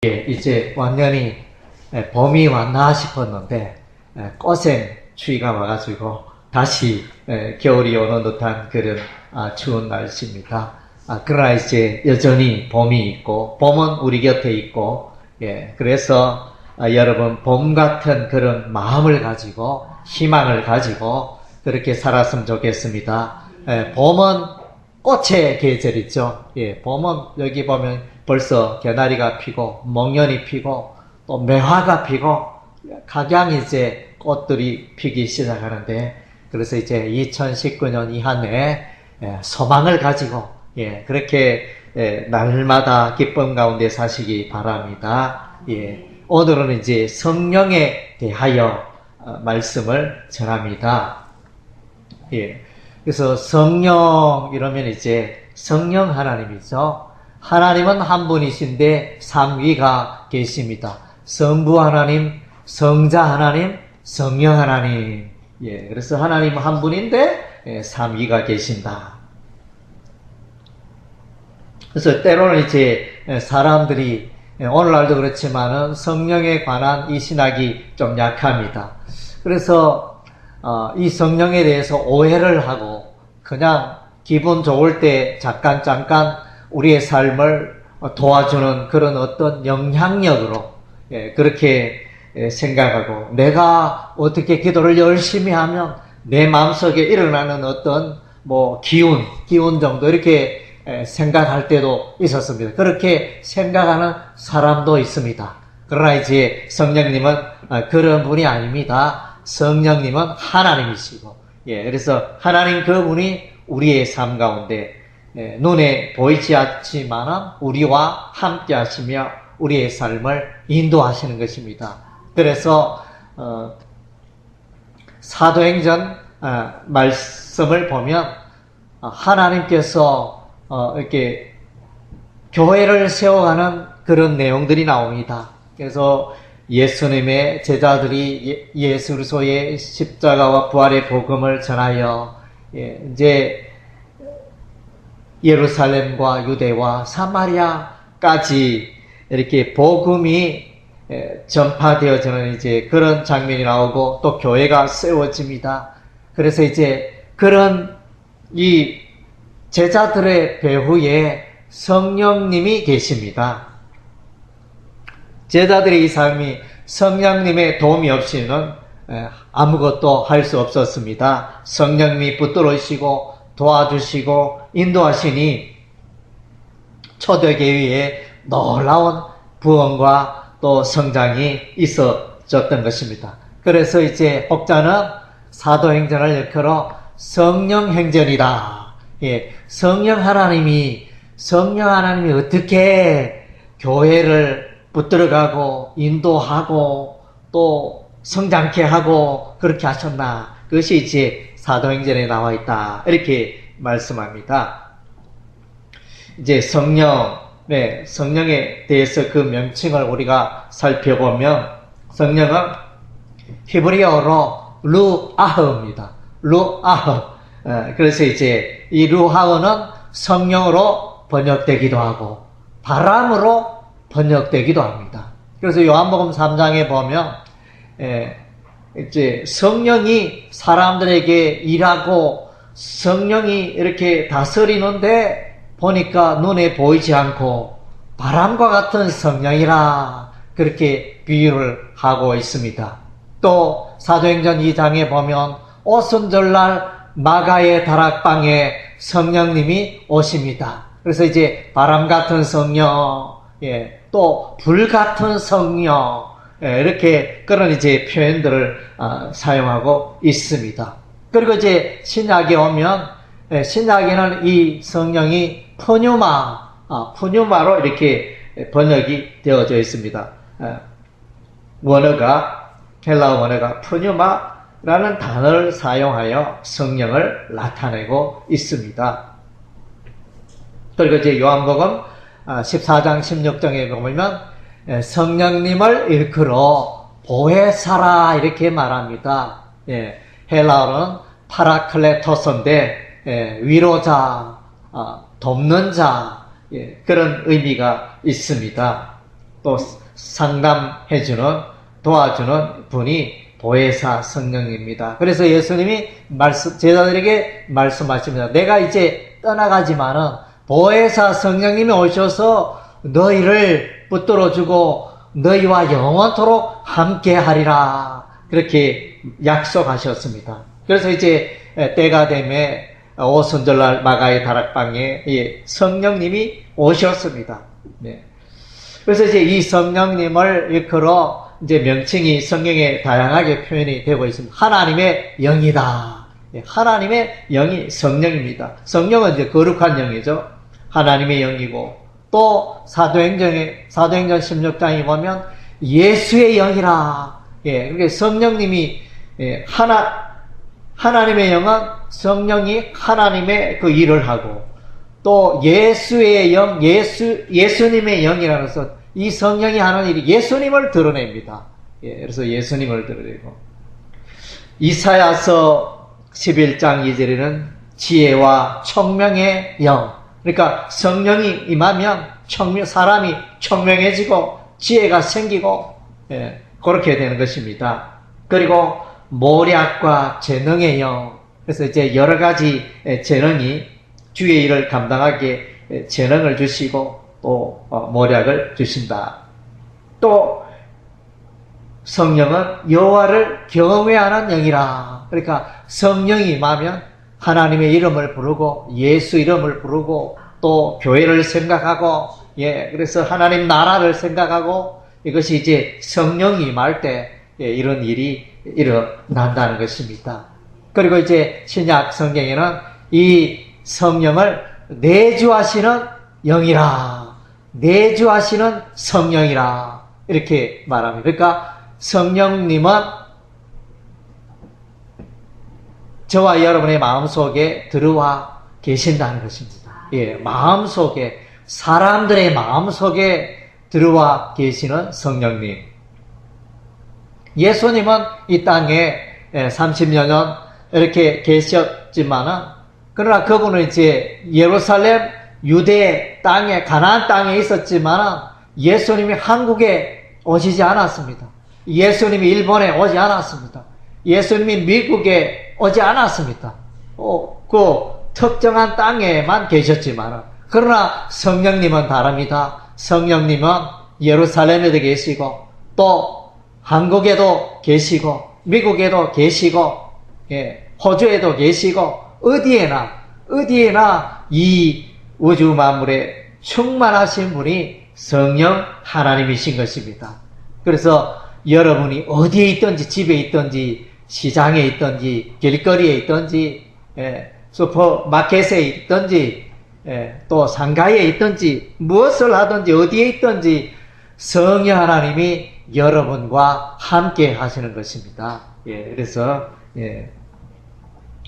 예, 이제 완전히 봄이 왔나 싶었는데 꽃샘 추위가 와가지고 다시 겨울이 오는 듯한 그런 추운 날씨입니다. 그러나 이제 여전히 봄이 있고 봄은 우리 곁에 있고, 그래서 여러분 봄 같은 그런 마음을 가지고 희망을 가지고 그렇게 살았으면 좋겠습니다. 봄은 꽃의 계절이죠. 봄은 여기 보면 벌써 개나리가 피고 목련이 피고 또 매화가 피고 각양 이제 꽃들이 피기 시작하는데, 그래서 이제 2019년 이 한 해 소망을 가지고 그렇게 날마다 기쁨 가운데 사시기 바랍니다. 오늘은 이제 성령에 대하여 말씀을 전합니다. 그래서 성령 이러면 이제 성령 하나님이죠. 하나님은 한 분이신데 삼위가 계십니다. 성부 하나님, 성자 하나님, 성령 하나님. 그래서 하나님은 한 분인데 삼위가 계신다. 그래서 때로는 이제 사람들이 오늘날도 그렇지만은 성령에 관한 이 신학이 좀 약합니다. 그래서 이 성령에 대해서 오해를 하고 그냥 기분 좋을 때 잠깐 우리의 삶을 도와주는 그런 어떤 영향력으로 그렇게 생각하고, 내가 어떻게 기도를 열심히 하면 내 마음속에 일어나는 어떤 기운 정도 이렇게 생각할 때도 있었습니다. 그렇게 생각하는 사람도 있습니다. 그러나 이제 성령님은 그런 분이 아닙니다. 성령님은 하나님이시고, 그래서 하나님 그분이 우리의 삶 가운데 눈에 보이지 않지만 우리와 함께 하시며 우리의 삶을 인도하시는 것입니다. 그래서 사도행전 말씀을 보면 하나님께서 이렇게 교회를 세워가는 그런 내용들이 나옵니다. 그래서 예수님의 제자들이 예수 그리스도의 십자가와 부활의 복음을 전하여 이제 예루살렘과 유대와 사마리아까지 이렇게 복음이 전파되어지는 이제 그런 장면이 나오고 또 교회가 세워집니다. 그래서 이제 그런 이 제자들의 배후에 성령님이 계십니다. 제자들의 이 삶이 성령님의 도움이 없이는 아무것도 할 수 없었습니다. 성령님이 붙들어주시고 도와주시고 인도하시니 초대교회에 놀라운 부흥과 또 성장이 있어졌던 것입니다. 그래서 이제 혹자는 사도행전을 일컬어 성령행전이다. 성령 하나님이 어떻게 교회를 붙들어가고 인도하고 또 성장케 하고 그렇게 하셨나, 그것이 이제 사도행전에 나와 있다, 이렇게 말씀합니다. 이제 성령에 대해서 그 명칭을 우리가 살펴보면, 성령은 히브리어로 루아흐입니다. 루아흐. 그래서 이제 이 루아흐는 성령으로 번역되기도 하고 바람으로 번역되기도 합니다. 그래서 요한복음 3장에 보면 이제 성령이 사람들에게 일하고 성령이 이렇게 다스리는데 보니까 눈에 보이지 않고 바람과 같은 성령이라 그렇게 비유를 하고 있습니다. 또 사도행전 2장에 보면 오순절날 마가의 다락방에 성령님이 오십니다. 그래서 이제 바람 같은 성령, 또 불 같은 성령, 이렇게 그런 이제 표현들을 사용하고 있습니다. 그리고 이제 신약에 오면 신약에는 이 성령이 푸뉴마로 이렇게 번역이 되어져 있습니다. 헬라어 원어가 푸뉴마라는 단어를 사용하여 성령을 나타내고 있습니다. 그리고 이제 요한복음 14장 16장에 보면 성령님을 일컬어 보혜사라 이렇게 말합니다. 헬라어는 파라클레토스인데 위로자, 돕는 자, 그런 의미가 있습니다. 또 상담해주는, 도와주는 분이 보혜사 성령입니다. 그래서 예수님이 제자들에게 말씀하십니다. 내가 이제 떠나가지만은 보혜사 성령님이 오셔서 너희를 붙들어주고 너희와 영원토록 함께하리라. 그렇게 약속하셨습니다. 그래서 이제 때가 되매 오순절날 마가의 다락방에 성령님이 오셨습니다. 네. 그래서 이제 이 성령님을 일컬어 이제 명칭이 성경에 다양하게 표현이 되고 있습니다. 하나님의 영이다. 하나님의 영이 성령입니다. 성령은 이제 거룩한 영이죠. 하나님의 영이고, 또 사도행전 16장에 보면 예수의 영이라. 그러니까 성령님이 하나님의 영은 성령이 하나님의 그 일을 하고, 또 예수의 영, 예수님의 영이라는 것은 이 성령이 하는 일이 예수님을 드러냅니다. 그래서 예수님을 드러내고, 이사야서 11장 2절에는 지혜와 총명의 영, 그러니까 성령이 임하면 사람이 총명해지고 지혜가 생기고 그렇게 되는 것입니다. 그리고 모략과 재능의 영, 그래서 이제 여러 가지 재능이 주의 일을 감당하게 재능을 주시고 또 모략을 주신다. 또 성령은 여호와를 경외하는 영이라. 그러니까 성령이 임하면 하나님의 이름을 부르고 예수 이름을 부르고 또 교회를 생각하고 그래서 하나님 나라를 생각하고 이것이 이제 성령이 임할 때 이런 일이 일어난다는 것입니다. 그리고 이제 신약 성경에는 이 성령을 내주하시는 영이라, 내주하시는 성령이라 이렇게 말합니다. 그러니까 성령님은 저와 여러분의 마음속에 들어와 계신다는 것입니다. 마음속에, 사람들의 마음속에 들어와 계시는 성령님. 예수님은 이 땅에 30여 년 이렇게 계셨지만은, 그러나 그분은 이제 예루살렘 유대 땅에, 가나안 땅에 있었지만은 예수님이 한국에 오시지 않았습니다. 예수님이 일본에 오지 않았습니다. 예수님이 미국에 오지 않았습니다. 그 특정한 땅에만 계셨지만, 그러나 성령님은 다릅니다. 성령님은 예루살렘에도 계시고, 또 한국에도 계시고, 미국에도 계시고, 호주에도 계시고, 어디에나 이 우주 만물에 충만하신 분이 성령 하나님이신 것입니다. 그래서 여러분이 어디에 있든지, 집에 있든지, 시장에 있든지, 길거리에 있든지, 슈퍼마켓에 있든지, 또 상가에 있든지, 무엇을 하든지, 어디에 있든지 성령 하나님이 여러분과 함께 하시는 것입니다. 그래서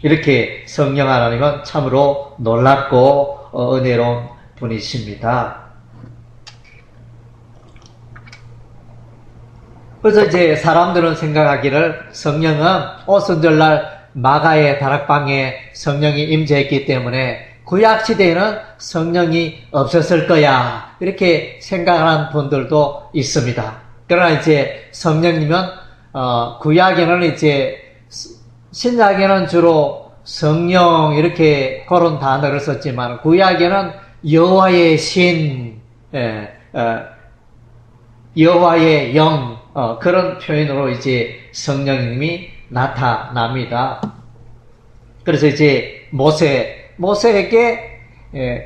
이렇게 성령 하나님은 참으로 놀랍고 은혜로운 분이십니다. 그래서 이제 사람들은 생각하기를 성령은 오순절날 마가의 다락방에 성령이 임재했기 때문에 구약시대에는 성령이 없었을 거야, 이렇게 생각하는 분들도 있습니다. 그러나 이제 성령님은 구약에는 이제, 신약에는 주로 성령 이렇게 그런 단어를 썼지만 구약에는 여호와의 신, 여호와의 영, 그런 표현으로 이제 성령님이 나타납니다. 그래서 이제 모세에게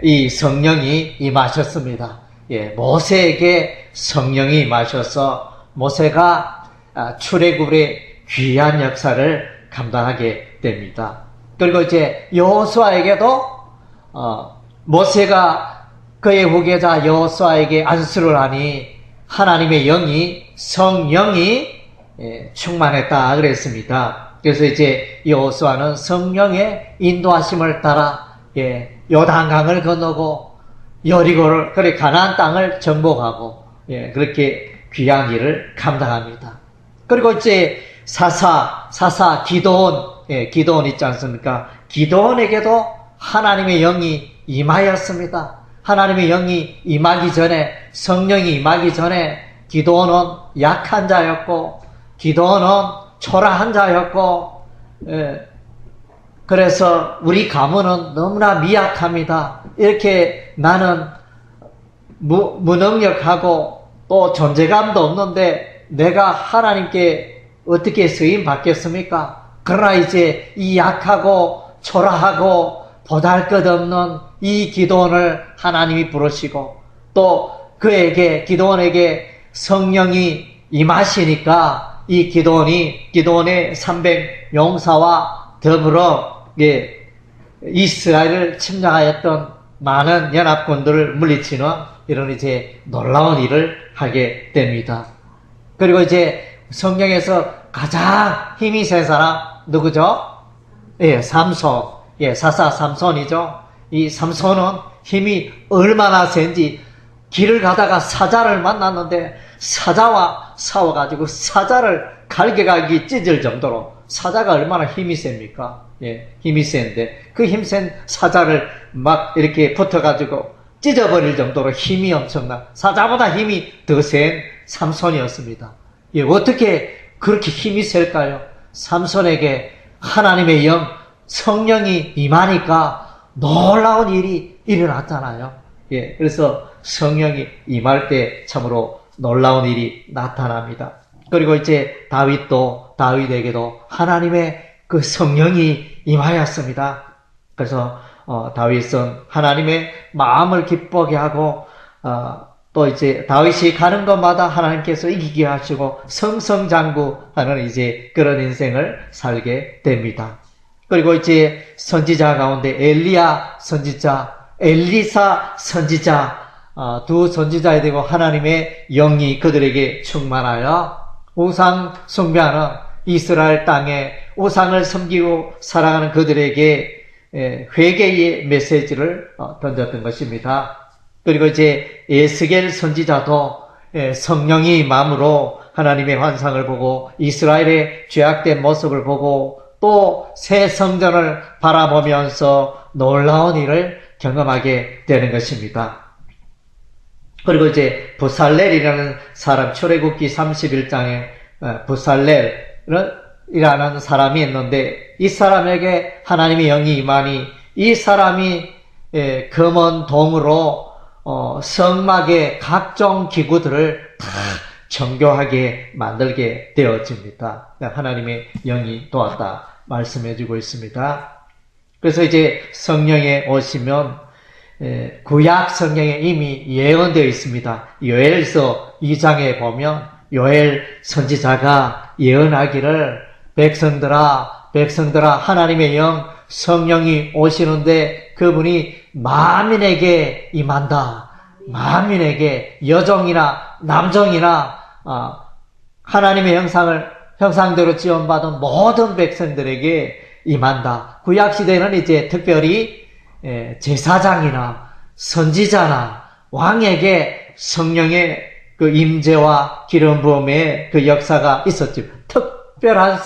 이 성령이 임하셨습니다. 모세에게 성령이 임하셔서 모세가 출애굽의 귀한 역사를 감당하게 됩니다. 그리고 이제 여호수아에게도 모세가 그의 후계자 여호수아에게 안수를 하니 하나님의 영이, 성령이 충만했다 그랬습니다. 그래서 이제 여호수아는 성령의 인도하심을 따라 요단강을 건너고 여리고를, 그래 가나안 땅을 정복하고 그렇게 귀한 일을 감당합니다. 그리고 이제 사사 기도온 있지 않습니까? 기도온에게도 하나님의 영이 임하였습니다. 하나님의 영이 임하기 전에, 성령이 임하기 전에 기도원은 약한 자였고, 기도원은 초라한 자였고, 그래서 우리 가문은 너무나 미약합니다. 이렇게 나는 무능력하고 또 존재감도 없는데 내가 하나님께 어떻게 쓰임 받겠습니까? 그러나 이제 이 약하고 초라하고 보잘것없는 이 기도원을 하나님이 부르시고 또 그에게 기도원에게 성령이 임하시니까 이 기도원의 300 용사와 더불어 이스라엘을 침략하였던 많은 연합군들을 물리치는 이런 이제 놀라운 일을 하게 됩니다. 그리고 이제 성경에서 가장 힘이 센 사람 누구죠? 삼손. 사사 삼손이죠. 이 삼손은 힘이 얼마나 센지 길을 가다가 사자를 만났는데 사자와 싸워가지고 사자를 갈겨가기 찢을 정도로 사자가 얼마나 힘이 셉니까? 힘이 센데 그 힘센 사자를 막 이렇게 붙어가지고 찢어버릴 정도로 힘이 엄청나 사자보다 힘이 더 센 삼손이었습니다. 어떻게 그렇게 힘이 셀까요? 삼손에게 하나님의 영 성령이 임하니까 놀라운 일이 일어났잖아요. 그래서 성령이 임할 때 참으로 놀라운 일이 나타납니다. 그리고 이제 다윗에게도 하나님의 그 성령이 임하였습니다. 그래서 다윗은 하나님의 마음을 기쁘게 하고 또 이제 다윗이 가는 곳마다 하나님께서 이기게 하시고 승승장구하는 이제 그런 인생을 살게 됩니다. 그리고 이제 선지자 가운데 엘리야 선지자, 엘리사 선지자 두 선지자에 되고 하나님의 영이 그들에게 충만하여 우상 숭배하는 이스라엘 땅에 우상을 섬기고 살아가는 그들에게 회개의 메시지를 던졌던 것입니다. 그리고 이제 에스겔 선지자도 성령이 임함으로 하나님의 환상을 보고 이스라엘의 죄악된 모습을 보고 또 새 성전을 바라보면서 놀라운 일을 경험하게 되는 것입니다. 그리고 이제 부살렐이라는 사람, 출애굽기 31장에 부살렐이라는 사람이 있는데 이 사람에게 하나님의 영이 임하니 이 사람이 금은 동으로 성막의 각종 기구들을 다 정교하게 만들게 되어집니다. 하나님의 영이 도왔다 말씀해주고 있습니다. 그래서 이제 성령에 오시면 구약 성경에 이미 예언되어 있습니다. 요엘서 2장에 보면 요엘 선지자가 예언하기를 백성들아 하나님의 영 성령이 오시는데 그분이 만민에게 임한다. 만민에게 여종이나 남종이나 하나님의 형상대로 지원받은 모든 백성들에게 임한다. 구약시대는 이제 특별히 제사장이나 선지자나 왕에게 성령의 그 임재와 기름 부음의 그 역사가 있었지. 특별한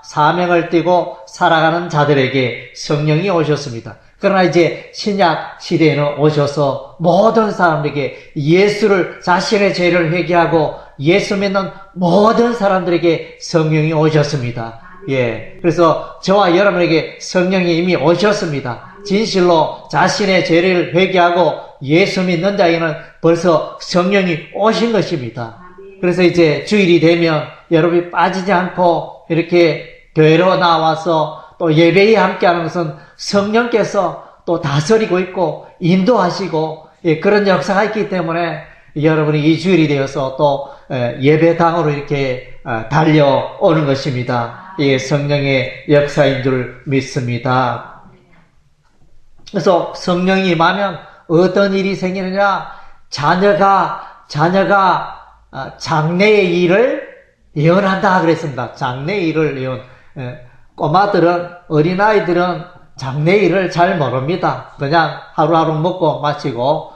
사명을 띠고 살아가는 자들에게 성령이 오셨습니다. 그러나 이제 신약 시대에는 오셔서 모든 사람들에게 예수를 자신의 죄를 회개하고 예수 믿는 모든 사람들에게 성령이 오셨습니다. 그래서 저와 여러분에게 성령이 이미 오셨습니다. 진실로 자신의 죄를 회개하고 예수 믿는 자에게는 벌써 성령이 오신 것입니다. 그래서 이제 주일이 되면 여러분이 빠지지 않고 이렇게 교회로 나와서 또 예배에 함께하는 것은 성령께서 또 다스리고 있고 인도하시고 그런 역사가 있기 때문에 여러분이 이 주일이 되어서 또 예배당으로 이렇게 달려오는 것입니다. 이게 성령의 역사인 줄 믿습니다. 그래서 성령이 임하면 어떤 일이 생기느냐? 자녀가 장래의 일을 예언한다 그랬습니다. 장래의 일을 예언. 꼬마들은, 어린아이들은 장래의 일을 잘 모릅니다. 그냥 하루하루 먹고 마시고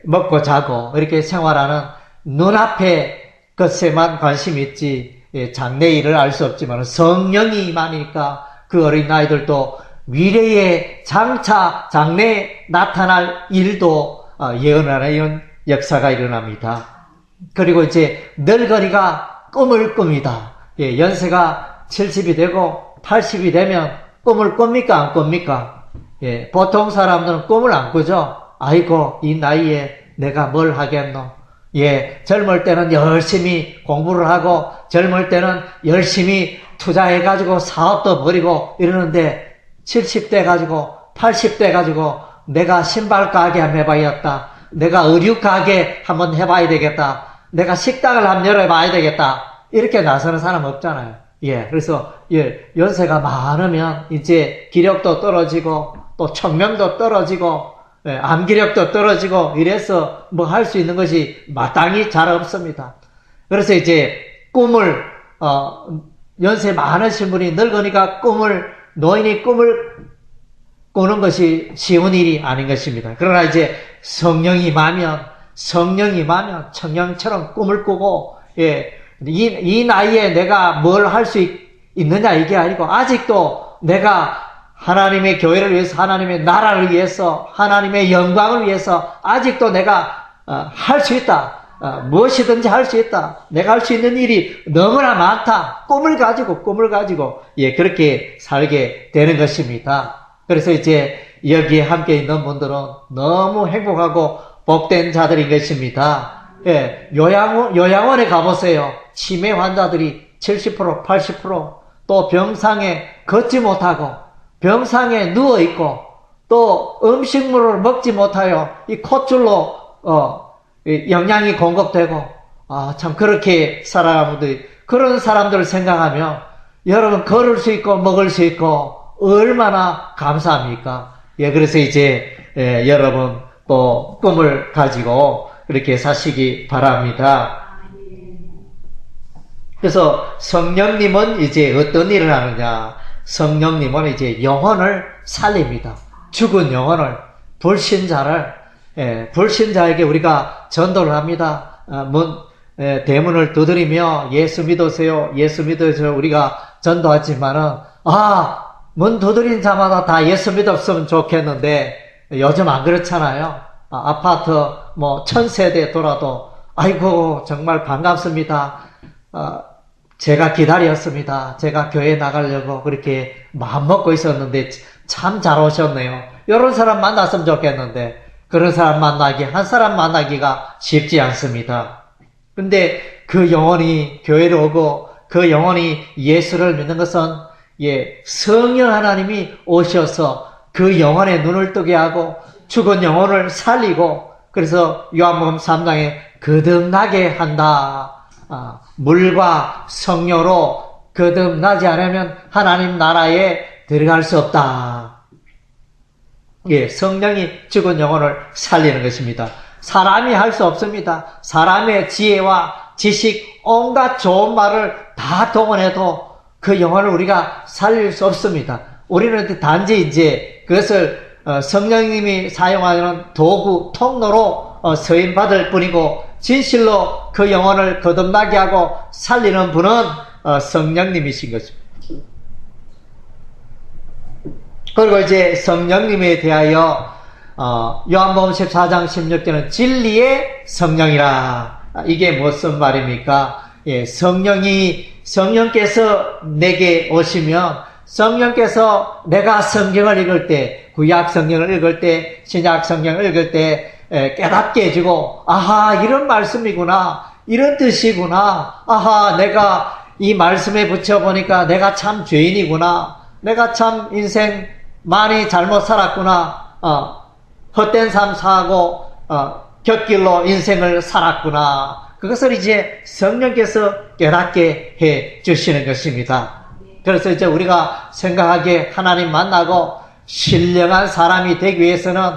먹고 자고 이렇게 생활하는 눈앞의 것에만 관심이 있지 장래의 일을 알 수 없지만 성령이 임하니까 그 어린아이들도 미래에 장래에 나타날 일도 예언하는 역사가 일어납니다. 그리고 이제 늙은이가 꿈을 꿉니다. 예, 연세가 70이 되고 80이 되면 꿈을 꿉니까? 안 꿉니까? 예, 보통 사람들은 꿈을 안 꾸죠. 아이고, 이 나이에 내가 뭘 하겠노? 예, 젊을 때는 열심히 공부를 하고, 젊을 때는 열심히 투자해가지고 사업도 벌이고 이러는데, 70대 가지고, 80대 가지고, 내가 신발 가게 한번 해봐야겠다. 내가 의류 가게 한번 해봐야 되겠다. 내가 식당을 한번 열어봐야 되겠다. 이렇게 나서는 사람 없잖아요. 예, 그래서, 예, 연세가 많으면 이제 기력도 떨어지고, 또 청명도 떨어지고, 예, 암기력도 떨어지고, 이래서 뭐 할 수 있는 것이 마땅히 잘 없습니다. 그래서 이제 꿈을, 연세 많으신 분이 늙으니까 노인이 꿈을 꾸는 것이 쉬운 일이 아닌 것입니다. 그러나 이제 성령이 임하면 청년처럼 꿈을 꾸고, 예, 이 나이에 내가 뭘 할 수 있느냐 이게 아니고, 아직도 내가 하나님의 교회를 위해서, 하나님의 나라를 위해서, 하나님의 영광을 위해서 아직도 내가 할 수 있다. 무엇이든지 할 수 있다. 내가 할 수 있는 일이 너무나 많다. 꿈을 가지고 예, 그렇게 살게 되는 것입니다. 그래서 이제 여기에 함께 있는 분들은 너무 행복하고 복된 자들인 것입니다. 예, 요양원에 가보세요. 치매 환자들이 70%, 80%, 또 병상에 걷지 못하고 병상에 누워있고, 또 음식물을 먹지 못하여 이 콧줄로 영양이 공급되고, 참 그렇게 살아가는 분들이, 그런 사람들을 생각하면 여러분 걸을 수 있고 먹을 수 있고 얼마나 감사합니까? 예, 그래서 이제 여러분 또 꿈을 가지고 그렇게 사시기 바랍니다. 그래서 성령님은 이제 어떤 일을 하느냐? 성령님은 이제 영혼을 살립니다. 죽은 영혼을, 불신자에게 우리가 전도를 합니다. 대문을 두드리며 예수 믿으세요. 예수 믿으세요. 우리가 전도하지만은, 문 두드린 자마다 다 예수 믿었으면 좋겠는데, 요즘 안 그렇잖아요. 아파트 1000세대 돌아도, 아이고, 정말 반갑습니다. 제가 기다렸습니다. 제가 교회 나가려고 그렇게 마음먹고 있었는데 참 잘 오셨네요. 이런 사람 만났으면 좋겠는데 그런 사람 한 사람 만나기가 쉽지 않습니다. 근데 그 영혼이 교회로 오고 그 영혼이 예수를 믿는 것은 성령 하나님이 오셔서 그 영혼의 눈을 뜨게 하고 죽은 영혼을 살리고, 그래서 요한복음 3장에 거듭나게 한다. 물과 성령으로 거듭나지 않으면 하나님 나라에 들어갈 수 없다. 예, 성령이 죽은 영혼을 살리는 것입니다. 사람이 할 수 없습니다. 사람의 지혜와 지식, 온갖 좋은 말을 다 동원해도 그 영혼을 우리가 살릴 수 없습니다. 우리는 단지 이제 그것을 성령님이 사용하는 도구, 통로로 서임받을 뿐이고, 진실로 그 영혼을 거듭나게 하고 살리는 분은 성령님이신 것입니다. 그리고 이제 성령님에 대하여 요한복음 14장 16절은 진리의 성령이라. 이게 무슨 말입니까? 예, 성령께서 내게 오시면, 성령께서 내가 성경을 읽을 때, 구약 성경을 읽을 때, 신약 성경을 읽을 때 깨닫게 해주고, 이런 말씀이구나, 이런 뜻이구나, 내가 이 말씀에 붙여보니까 내가 참 죄인이구나, 내가 참 인생 많이 잘못 살았구나, 헛된 삶 사고 곁길로 인생을 살았구나. 그것을 이제 성령께서 깨닫게 해 주시는 것입니다. 그래서 이제 우리가 생각하기에 하나님 만나고 신령한 사람이 되기 위해서는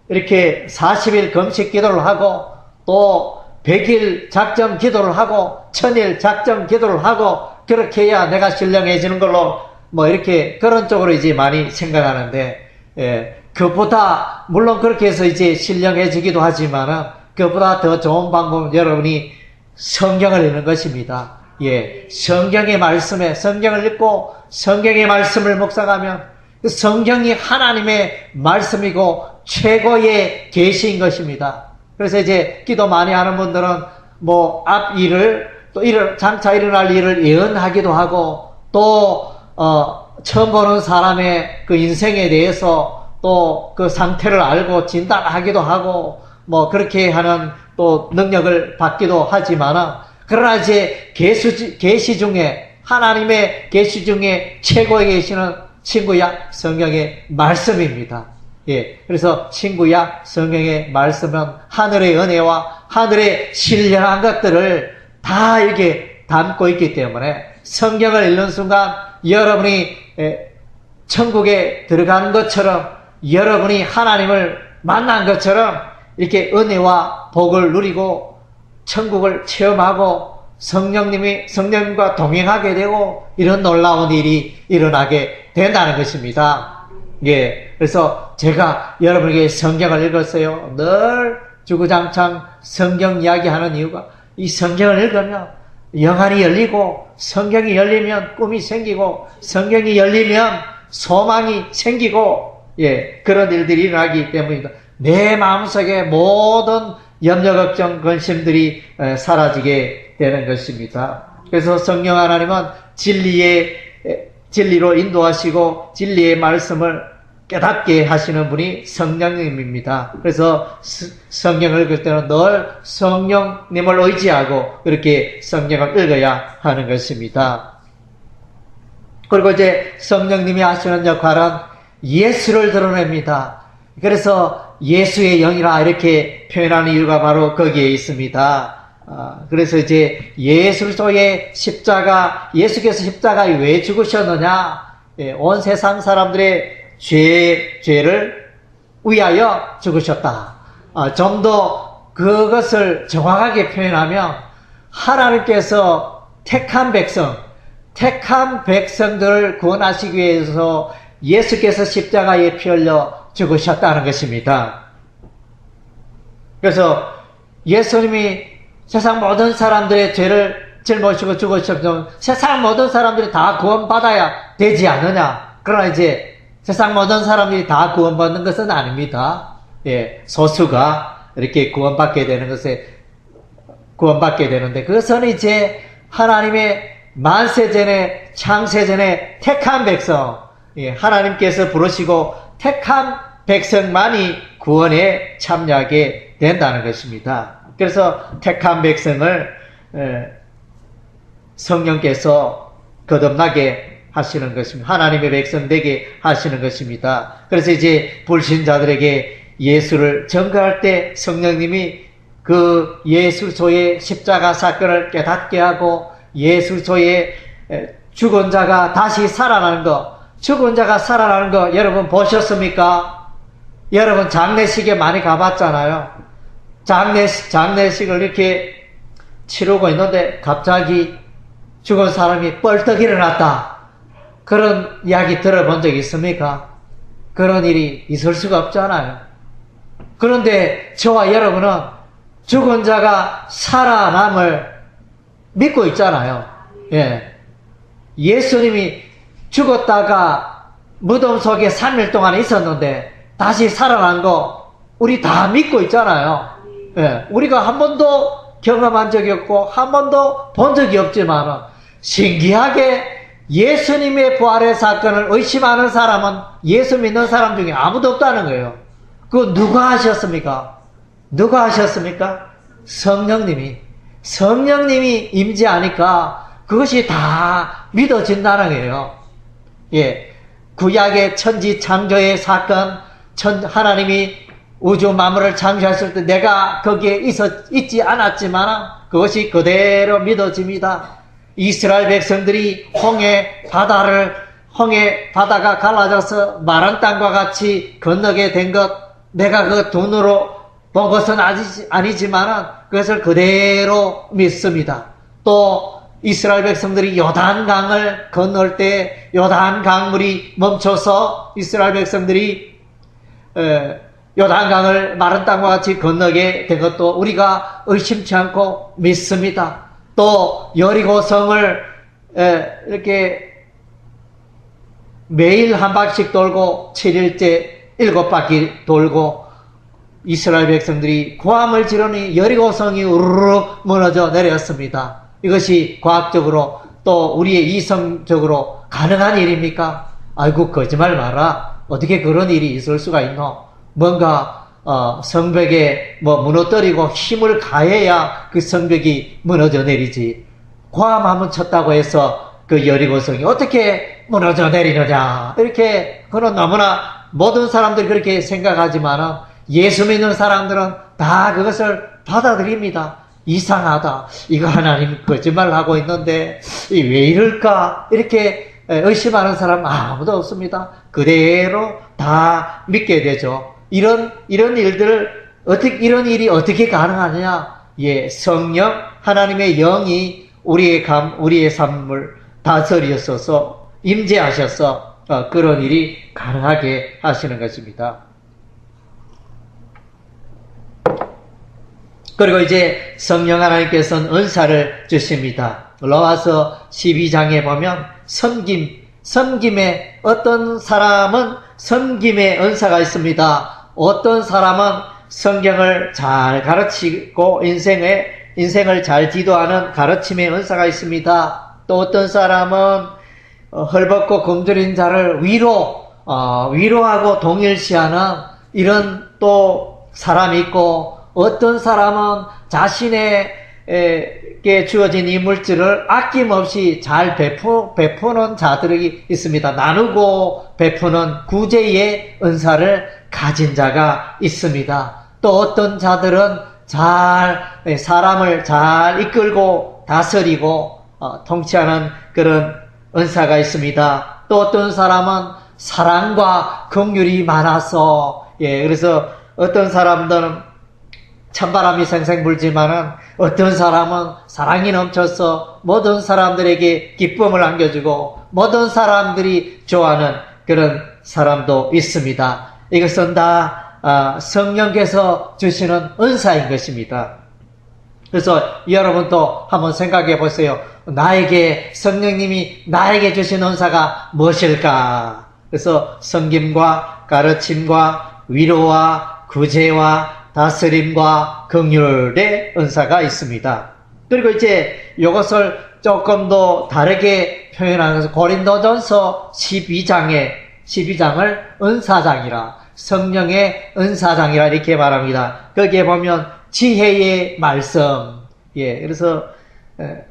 이렇게 40일 금식 기도를 하고, 또 100일 작정 기도를 하고, 1000일 작정 기도를 하고, 그렇게 해야 내가 신령해지는 걸로 이렇게 그런 쪽으로 이제 많이 생각하는데, 그보다 물론 그렇게 해서 이제 신령해지기도 하지만은 그보다 더 좋은 방법은 여러분이 성경을 읽는 것입니다. 성경의 말씀에, 성경을 읽고 성경의 말씀을 묵상하면 성경이 하나님의 말씀이고 최고의 계시인 것입니다. 그래서 이제 기도 많이 하는 분들은 뭐 앞 일을 또 장차 일어날 일을 예언하기도 하고 또 처음 보는 사람의 그 인생에 대해서 또 그 상태를 알고 진단하기도 하고 뭐 그렇게 하는 또 능력을 받기도 하지만은 그러나 이제 계시 중에 하나님의 계시 중에 최고의 계시는 친구야 성경의 말씀입니다. 예, 그래서 친구야 성경의 말씀은 하늘의 은혜와 하늘의 신령한 것들을 다 이렇게 담고 있기 때문에 성경을 읽는 순간 여러분이 천국에 들어가는 것처럼 여러분이 하나님을 만난 것처럼 이렇게 은혜와 복을 누리고 천국을 체험하고 성령님과 동행하게 되고 이런 놀라운 일이 일어나게 된다는 것입니다. 예, 그래서 제가 여러분에게 성경을 읽었어요. 늘 주구장창 성경 이야기하는 이유가 이 성경을 읽으면 영안이 열리고 성경이 열리면 꿈이 생기고 성경이 열리면 소망이 생기고 예, 그런 일들이 일어나기 때문입니다. 내 마음속에 모든 염려, 걱정, 근심들이 사라지게 되는 것입니다. 그래서 성령 하나님은 진리로 인도하시고 진리의 말씀을 깨닫게 하시는 분이 성령님입니다. 그래서 성경을 읽을 때는 늘 성령님을 의지하고 그렇게 성경을 읽어야 하는 것입니다. 그리고 이제 성령님이 하시는 역할은 예수를 드러냅니다. 그래서 예수의 영이라 이렇게 표현하는 이유가 바로 거기에 있습니다. 그래서 이제 예수의 십자가, 예수께서 십자가에 왜 죽으셨느냐? 온 세상 사람들의 죄를 위하여 죽으셨다. 좀 더 그것을 정확하게 표현하면 하나님께서 택한 백성들을 구원하시기 위해서 예수께서 십자가에 피 흘려 죽으셨다는 것입니다. 그래서 예수님이 세상 모든 사람들의 죄를 짊어지고 죽으셨던 세상 모든 사람들이 다 구원받아야 되지 않느냐. 그러나 이제 세상 모든 사람들이 다 구원받는 것은 아닙니다. 예, 소수가 이렇게 구원받게 되는데 그것은 이제 하나님의 만세전에 창세전에 택한 백성, 예, 하나님께서 부르시고 택한 백성만이 구원에 참여하게 된다는 것입니다. 그래서 택한 백성을 성령께서 거듭나게 하시는 것입니다. 하나님의 백성 되게 하시는 것입니다. 그래서 이제 불신자들에게 예수를 전가할 때 성령님이 그 예수소의 십자가 사건을 깨닫게 하고 예수소의 죽은 자가 다시 살아나는 것, 죽은 자가 살아나는 거 여러분 보셨습니까? 여러분 장례식에 많이 가봤잖아요. 장례식을 이렇게 치르고 있는데 갑자기 죽은 사람이 뻘떡 일어났다. 그런 이야기 들어본 적 있습니까? 그런 일이 있을 수가 없잖아요. 그런데 저와 여러분은 죽은 자가 살아남을 믿고 있잖아요. 예. 예수님이 죽었다가 무덤 속에 3일 동안 있었는데 다시 살아난 거 우리 다 믿고 있잖아요. 예. 우리가 한 번도 경험한 적이 없고 한 번도 본 적이 없지만 신기하게 예수님의 부활의 사건을 의심하는 사람은 예수 믿는 사람 중에 아무도 없다는 거예요. 그거 누가 하셨습니까? 누가 하셨습니까? 성령님이 임재하니까 그것이 다 믿어진다는 거예요. 예. 구약의 천지 창조의 사건, 하나님이 우주 만물을 창조했을 때 내가 거기에 있지 않았지만 그것이 그대로 믿어집니다. 이스라엘 백성들이 홍해 바다가 갈라져서 마른 땅과 같이 건너게 된 것, 내가 그 눈으로 본 것은 아니지만 그것을 그대로 믿습니다. 또 이스라엘 백성들이 요단강을 건널 때 요단 강물이 멈춰서 이스라엘 백성들이 요단강을 마른 땅과 같이 건너게 된 것도 우리가 의심치 않고 믿습니다. 또 여리고성을 이렇게 매일 한 바퀴씩 돌고 7일째 7바퀴 돌고 이스라엘 백성들이 고함을 지르니 여리고성이 우르르 무너져 내렸습니다. 이것이 과학적으로 또 우리의 이성적으로 가능한 일입니까? 아이고, 거짓말 마라. 어떻게 그런 일이 있을 수가 있노? 뭔가 성벽에 무너뜨리고 힘을 가해야 그 성벽이 무너져 내리지. 고함 한번 쳤다고 해서 그 여리고성이 어떻게 무너져 내리느냐. 이렇게 그는 너무나 모든 사람들이 그렇게 생각하지만은 예수 믿는 사람들은 다 그것을 받아들입니다. 이상하다. 이거 하나님 거짓말 하고 있는데 왜 이럴까? 이렇게 의심하는 사람 아무도 없습니다. 그대로 다 믿게 되죠. 이런 일들을 이런 일이 어떻게 가능하느냐? 예, 성령 하나님의 영이 우리의 삶을 다스리셔서 임재하셔서 그런 일이 가능하게 하시는 것입니다. 그리고 이제 성령 하나님께서는 은사를 주십니다. 로마서 12장에 보면 섬김에 어떤 사람은 섬김의 은사가 있습니다. 어떤 사람은 성경을 잘 가르치고 인생을 잘 지도하는 가르침의 은사가 있습니다. 또 어떤 사람은 헐벗고 굶주린 자를 위로하고 동일시하는 이런 또 사람이 있고, 어떤 사람은 자신에게 주어진 이 물질을 아낌없이 잘 베푸는 자들이 있습니다. 나누고 베푸는 구제의 은사를 가진 자가 있습니다. 또 어떤 자들은 사람을 잘 이끌고 다스리고 통치하는 그런 은사가 있습니다. 또 어떤 사람은 사랑과 긍휼이 많아서, 그래서 어떤 사람들은 찬바람이 생생 불지만은 어떤 사람은 사랑이 넘쳐서 모든 사람들에게 기쁨을 안겨주고 모든 사람들이 좋아하는 그런 사람도 있습니다. 이것은 다 성령께서 주시는 은사인 것입니다. 그래서 여러분도 한번 생각해 보세요. 성령님이 나에게 주신 은사가 무엇일까? 그래서 섬김과 가르침과 위로와 구제와 다스림과 긍휼의 은사가 있습니다. 그리고 이제 이것을 조금 더 다르게 표현하는 것은 고린도전서 12장을 은사장이라, 성령의 은사장이라 이렇게 말합니다. 거기에 보면 지혜의 말씀, 그래서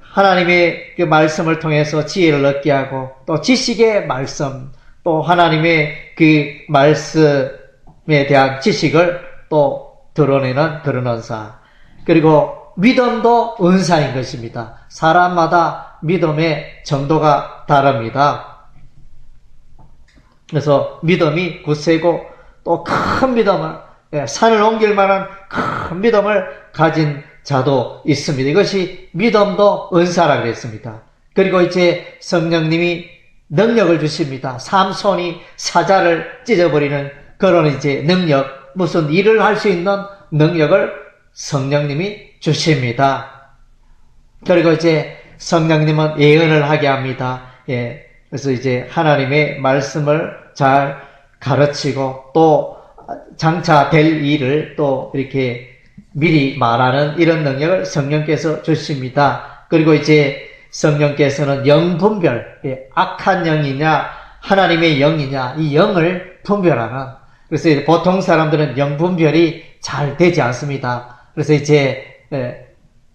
하나님의 그 말씀을 통해서 지혜를 얻게 하고, 또 지식의 말씀, 또 하나님의 그 말씀에 대한 지식을 또 드러내는 그런 은사. 그리고 믿음도 은사인 것입니다. 사람마다 믿음의 정도가 다릅니다. 그래서 믿음이 굳세고 또 큰 믿음을, 산을 옮길 만한 큰 믿음을 가진 자도 있습니다. 이것이 믿음도 은사라고 그랬습니다. 그리고 이제 성령님이 능력을 주십니다. 삼손이 사자를 찢어버리는 그런 이제 능력, 무슨 일을 할 수 있는 능력을 성령님이 주십니다. 그리고 이제 성령님은 예언을 하게 합니다. 그래서 이제 하나님의 말씀을 잘 가르치고 또 장차 될 일을 또 이렇게 미리 말하는 이런 능력을 성령께서 주십니다. 그리고 이제 성령께서는 영분별, 악한 영이냐 하나님의 영이냐 이 영을 분별하는, 그래서 보통 사람들은 영분별이 잘 되지 않습니다. 그래서 이제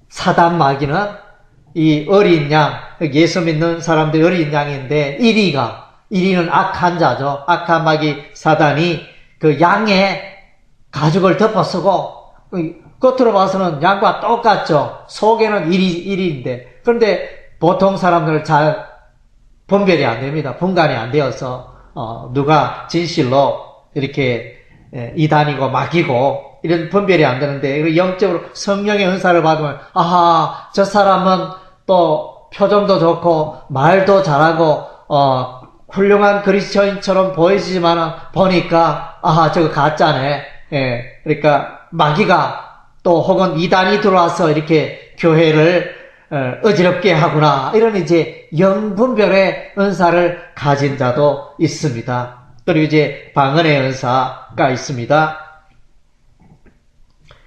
사단 마귀는 이 어린 양, 예수 믿는 사람들이 어린 양인데 1위는 악한 자죠. 악한 마귀 사단이 그 양의 가죽을 덮어쓰고 겉으로 봐서는 양과 똑같죠. 속에는 1위인데, 그런데 보통 사람들은 잘 분별이 안 됩니다. 분간이 안 되어서 누가 진실로 이렇게 이단이고 마귀고 이런 분별이 안 되는데, 영적으로 성령의 은사를 받으면 아하, 저 사람은 또 표정도 좋고 말도 잘하고 훌륭한 그리스도인처럼 보이지만 보니까 아하, 저거 가짜네. 그러니까 마귀가 또 혹은 이단이 들어와서 이렇게 교회를 어지럽게 하구나, 이런 이제 영분별의 은사를 가진 자도 있습니다. 그리고 이제 방언의 은사가 있습니다.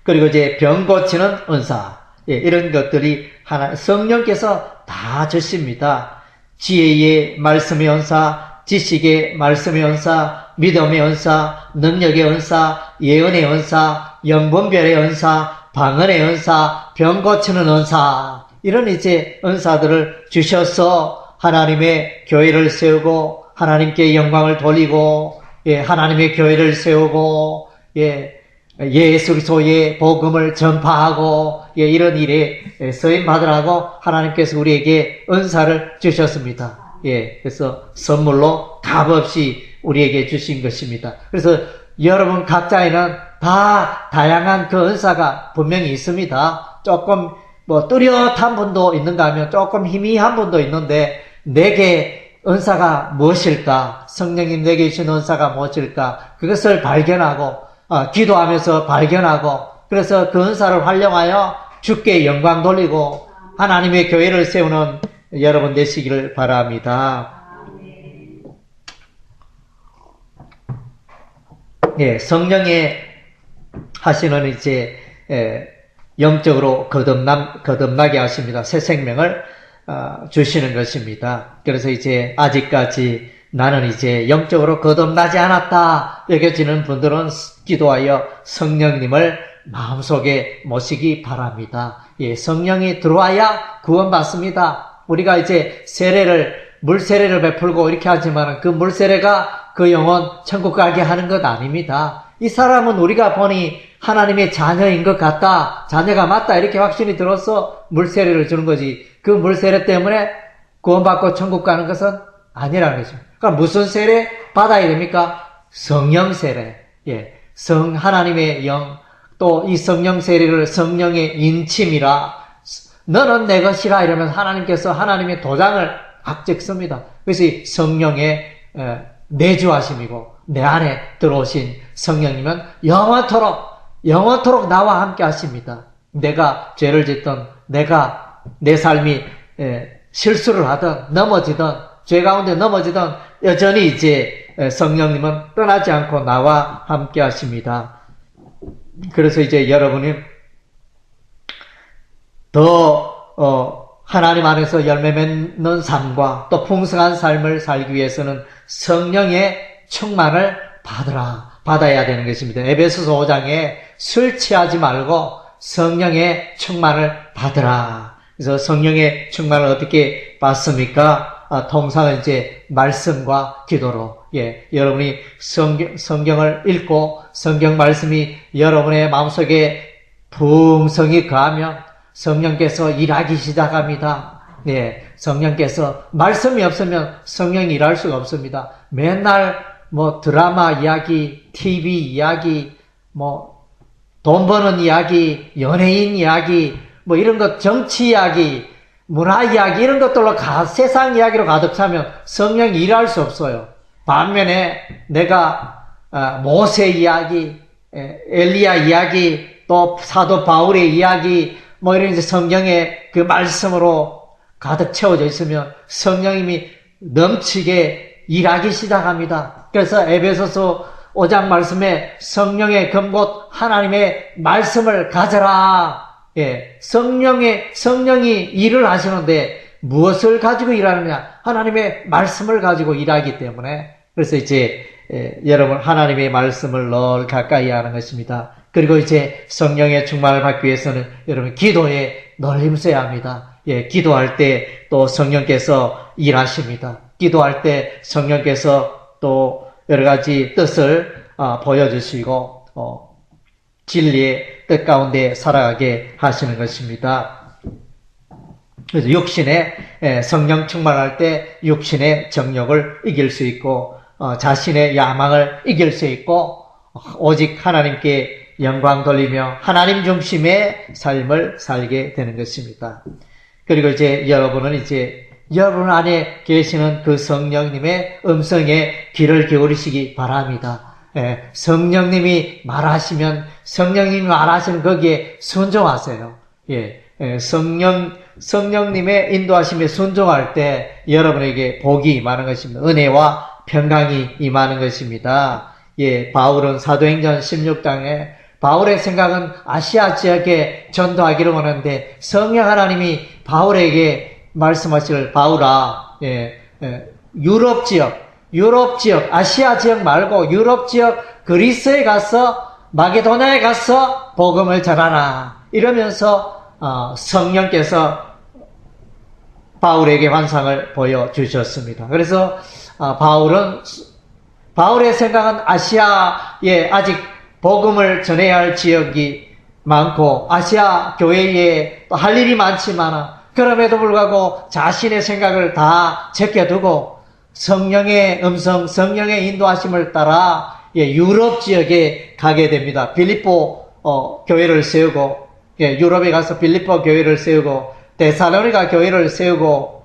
그리고 이제 병 고치는 은사. 예, 이런 것들이 성령께서 다 주십니다. 지혜의 말씀의 은사, 지식의 말씀의 은사, 믿음의 은사, 능력의 은사, 예언의 은사, 영분별의 은사, 방언의 은사, 병 고치는 은사, 이런 이제 은사들을 주셔서 하나님의 교회를 세우고 하나님께 영광을 돌리고, 예, 하나님의 교회를 세우고, 예, 예수 그리스도의 복음을 전파하고, 예, 이런 일에 쓰임 받으라고 하나님께서 우리에게 은사를 주셨습니다. 예, 그래서 선물로 값없이 우리에게 주신 것입니다. 그래서 여러분 각자에는 다 다양한 그 은사가 분명히 있습니다. 조금 뚜렷한 분도 있는가 하면 조금 희미한 분도 있는데, 내게 은사가 무엇일까? 성령님 내게 주신 은사가 무엇일까? 그것을 발견하고, 기도하면서 발견하고, 그래서 그 은사를 활용하여 주께 영광 돌리고 하나님의 교회를 세우는 여러분 되시기를 바랍니다. 예, 성령의 하시는 이제 영적으로 거듭나게 하십니다. 새 생명을 주시는 것입니다. 그래서 이제 아직까지 나는 이제 영적으로 거듭나지 않았다 여겨지는 분들은 기도하여 성령님을 마음속에 모시기 바랍니다. 예, 성령이 들어와야 구원받습니다. 우리가 이제 물세례를 베풀고 이렇게 하지만 그 물세례가 그 영혼 천국 가게 하는 것 아닙니다. 이 사람은 우리가 보니 하나님의 자녀인 것 같다, 자녀가 맞다 이렇게 확신이 들어서 물세례를 주는 거지, 그 물세례 때문에 구원받고 천국 가는 것은 아니라는 거죠. 그러니까 무슨 세례 받아야 됩니까? 성령 세례. 예, 하나님의 영, 또 이 성령 세례를 성령의 인침이라, 너는 내 것이라 이러면 하나님께서 하나님의 도장을 악적습니다. 그래서 이 성령의 내주하심이고 내 안에 들어오신 성령님은 영원토록 나와 함께 하십니다. 내가 죄를 짓던, 내 삶이 실수를 하든 넘어지든 죄 가운데 넘어지든 여전히 이제 성령님은 떠나지 않고 나와 함께 하십니다. 그래서 이제 여러분이 더 하나님 안에서 열매 맺는 삶과 또 풍성한 삶을 살기 위해서는 성령의 충만을 받아야 되는 것입니다. 에베소서 5장에 술 취하지 말고 성령의 충만을 받으라. 그래서 성령의 충만을 어떻게 받습니까? 통상은 이제 말씀과 기도로, 예, 여러분이 성경을 읽고 성경 말씀이 여러분의 마음속에 풍성히 거하면 성령께서 일하기 시작합니다. 예, 성령께서 말씀이 없으면 성령이 일할 수가 없습니다. 맨날 드라마 이야기, TV 이야기, 돈 버는 이야기, 연예인 이야기, 이런 것, 정치 이야기, 문화 이야기, 이런 것들로 세상 이야기로 가득 차면 성령이 일할 수 없어요. 반면에 내가 모세 이야기, 엘리야 이야기, 또 사도 바울의 이야기, 이런 이제 성경의 그 말씀으로 가득 채워져 있으면 성령님이 넘치게 일하기 시작합니다. 그래서 에베소서 5장 말씀에 성령의 검곧 하나님의 말씀을 가져라. 예, 성령이 일을 하시는데 무엇을 가지고 일하느냐? 하나님의 말씀을 가지고 일하기 때문에, 그래서 이제 여러분 하나님의 말씀을 늘 가까이 하는 것입니다. 그리고 이제 성령의 충만을 받기 위해서는 여러분 기도에 늘 힘써야 합니다. 예, 기도할 때 또 성령께서 일하십니다. 기도할 때 성령께서 또 여러 가지 뜻을 보여주시고 진리의 뜻 가운데 살아가게 하시는 것입니다. 그래서 육신의 성령 충만할 때 육신의 정욕을 이길 수 있고 자신의 야망을 이길 수 있고 오직 하나님께 영광 돌리며 하나님 중심의 삶을 살게 되는 것입니다. 그리고 이제 여러분 안에 계시는 그 성령님의 음성에 귀를 기울이시기 바랍니다. 예, 성령님이 말하시면 거기에 순종하세요. 예, 성령님의 인도하심에 순종할 때 여러분에게 복이 많은 것입니다. 은혜와 평강이 임하는 것입니다. 예, 바울은 사도행전 16장에 바울의 생각은 아시아 지역에 전도하기를 원하는데 성령 하나님이 바울에게 말씀하시길 바울아, 유럽 지역, 아시아 지역 말고 유럽 지역 그리스에 가서 마게도냐에 가서 복음을 전하라. 이러면서 성령께서 바울에게 환상을 보여주셨습니다. 그래서 바울의 생각은 아시아에 아직 복음을 전해야 할 지역이 많고 아시아 교회에 또 할 일이 많지만 그럼에도 불구하고 자신의 생각을 다 제껴두고 성령의 음성, 성령의 인도하심을 따라 유럽 지역에 가게 됩니다. 빌립보 교회를 세우고 유럽에 가서 빌립보 교회를 세우고 데살로니가 교회를 세우고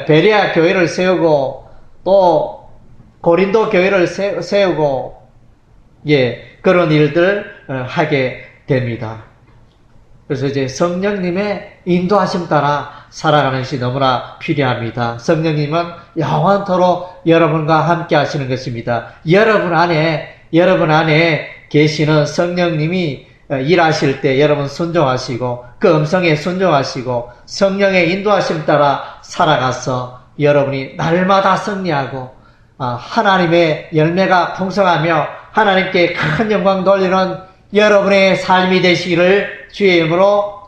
베레아 교회를 세우고 또 고린도 교회를 세우고 그런 일들 하게 됩니다. 그래서 이제 성령님의 인도하심 따라 살아가는 것이 너무나 필요합니다. 성령님은 영원토록 여러분과 함께 하시는 것입니다. 여러분 안에 계시는 성령님이 일하실 때 여러분 순종하시고 그 음성에 순종하시고 성령의 인도하심 따라 살아가서 여러분이 날마다 승리하고 하나님의 열매가 풍성하며 하나님께 큰 영광 돌리는 여러분의 삶이 되시기를 주의 이름으로